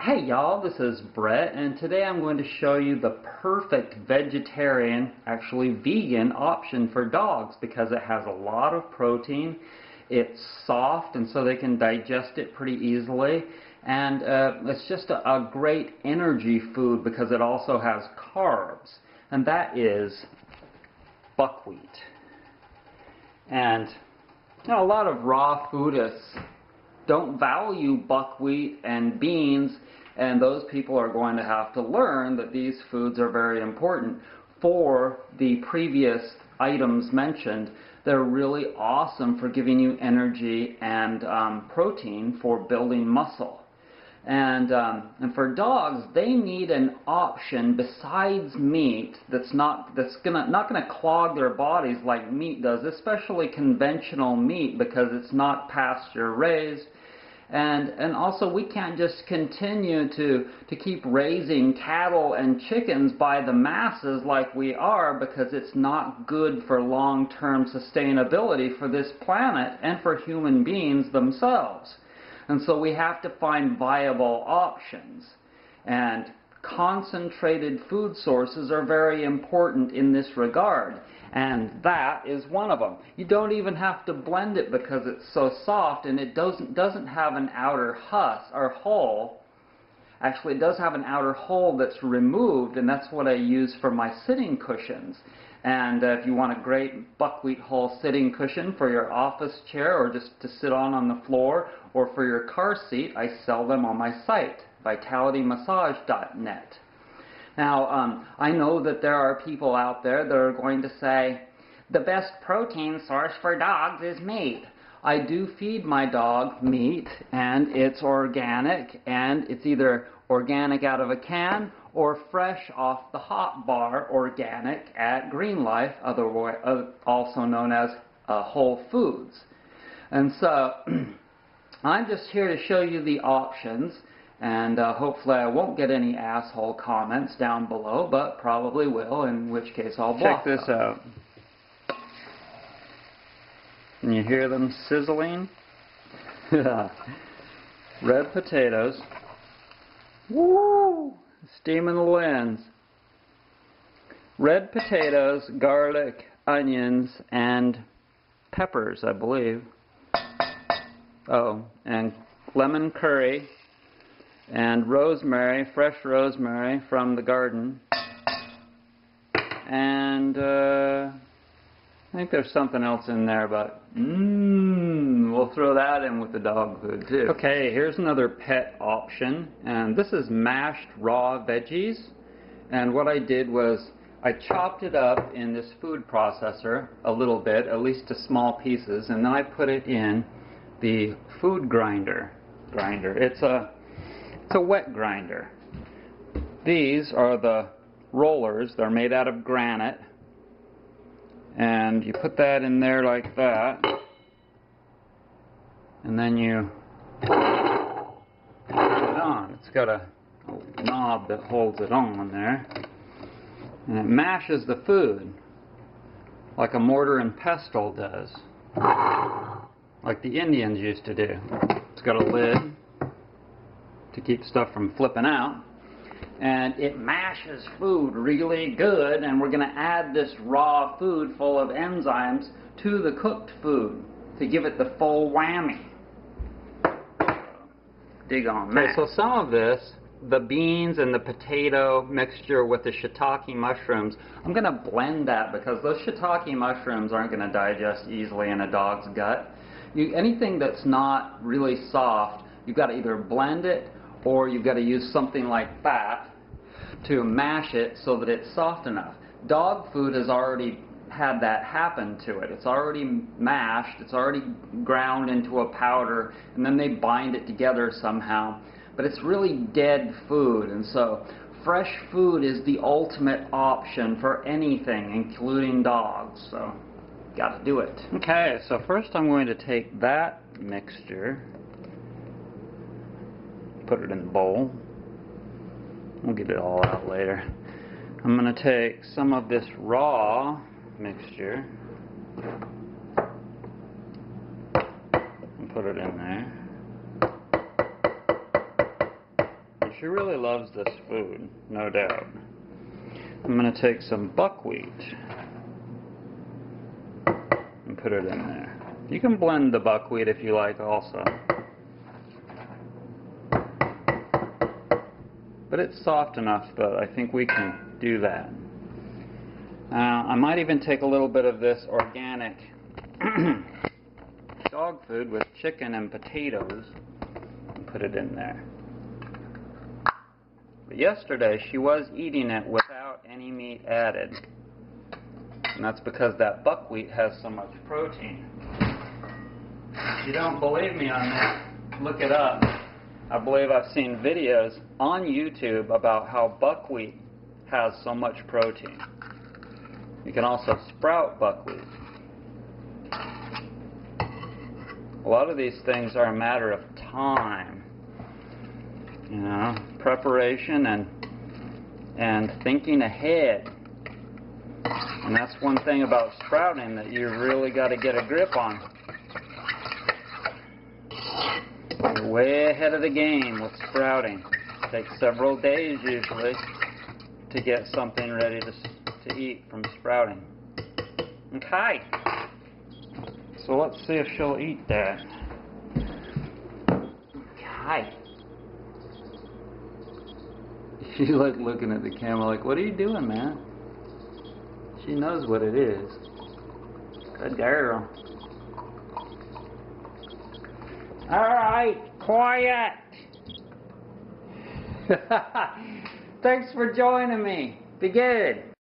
Hey y'all, this is Brett, and today I'm going to show you the perfect vegetarian, actually vegan option for dogs because it has a lot of protein, it's soft and so they can digest it pretty easily, and it's just a great energy food because it also has carbs, and that is buckwheat. And you know, a lot of raw foodists don't value buckwheat and beans, and those people are going to have to learn that these foods are very important. For the previous items mentioned, they're really awesome for giving you energy and protein for building muscle. And for dogs, they need an option besides meat that's not gonna clog their bodies like meat does, especially conventional meat, because it's not pasture raised. And also, we can't just continue to keep raising cattle and chickens by the masses like we are, because it's not good for long-term sustainability for this planet and for human beings themselves. And so we have to find viable options. And concentrated food sources are very important in this regard. And that is one of them. You don't even have to blend it because it's so soft, and it doesn't have an outer husk or hull. Actually, it does have an outer hull that's removed, and that's what I use for my sitting cushions. And if you want a great buckwheat hull sitting cushion for your office chair or just to sit on the floor or for your car seat, I sell them on my site, vitalitymassage.net. Now, I know that there are people out there that are going to say, the best protein source for dogs is meat. I do feed my dog meat, and it's organic, and it's either organic out of a can or fresh off the hot bar organic at Green Life, also known as Whole Foods. And so I'm just here to show you the options, and hopefully I won't get any asshole comments down below, but probably will, in which case I'll block them. Check this out. Can you hear them sizzling? Red potatoes. Woo! Steaming the lens. Red potatoes, garlic, onions, and peppers, I believe. Oh, and lemon curry, and rosemary, fresh rosemary from the garden. And I think there's something else in there, but we'll throw that in with the dog food too. Okay, here's another pet option, and this is mashed raw veggies. And what I did was I chopped it up in this food processor a little bit, at least to small pieces, and then I put it in the food grinder. It's a wet grinder. These are the rollers. They're made out of granite. And you put that in there like that, and then you put it on. It's got a knob that holds it on there, and it mashes the food like a mortar and pestle does, like the Indians used to do. It's got a lid to keep stuff from flipping out. And it mashes food really good, and we're going to add this raw food full of enzymes to the cooked food to give it the full whammy. Dig on that. Okay, so some of this, the beans and the potato mixture with the shiitake mushrooms, I'm going to blend that because those shiitake mushrooms aren't going to digest easily in a dog's gut. Anything that's not really soft, you've got to either blend it or you've got to use something like that to mash it so that it's soft enough. Dog food has already had that happen to it. It's already mashed, it's already ground into a powder, and then they bind it together somehow. But it's really dead food, and so fresh food is the ultimate option for anything, including dogs. So, gotta do it. Okay, so first I'm going to take that mixture, put it in the bowl. We'll get it all out later. I'm going to take some of this raw mixture and put it in there. She really loves this food, no doubt. I'm going to take some buckwheat and put it in there. You can blend the buckwheat if you like also. But it's soft enough that I think we can do that. I might even take a little bit of this organic dog food with chicken and potatoes and put it in there. But yesterday she was eating it without any meat added. And that's because that buckwheat has so much protein. If you don't believe me on that, look it up. I believe I've seen videos on YouTube about how buckwheat has so much protein. You can also sprout buckwheat. A lot of these things are a matter of time. You know, preparation and thinking ahead. And that's one thing about sprouting that you really got to get a grip on. You're way ahead of the game with sprouting. It takes several days usually to get something ready to eat from sprouting. Okay. So let's see if she'll eat that. Okay. She's like looking at the camera like, what are you doing, man? She knows what it is. Good girl. Alright, quiet. Thanks for joining me. Be good.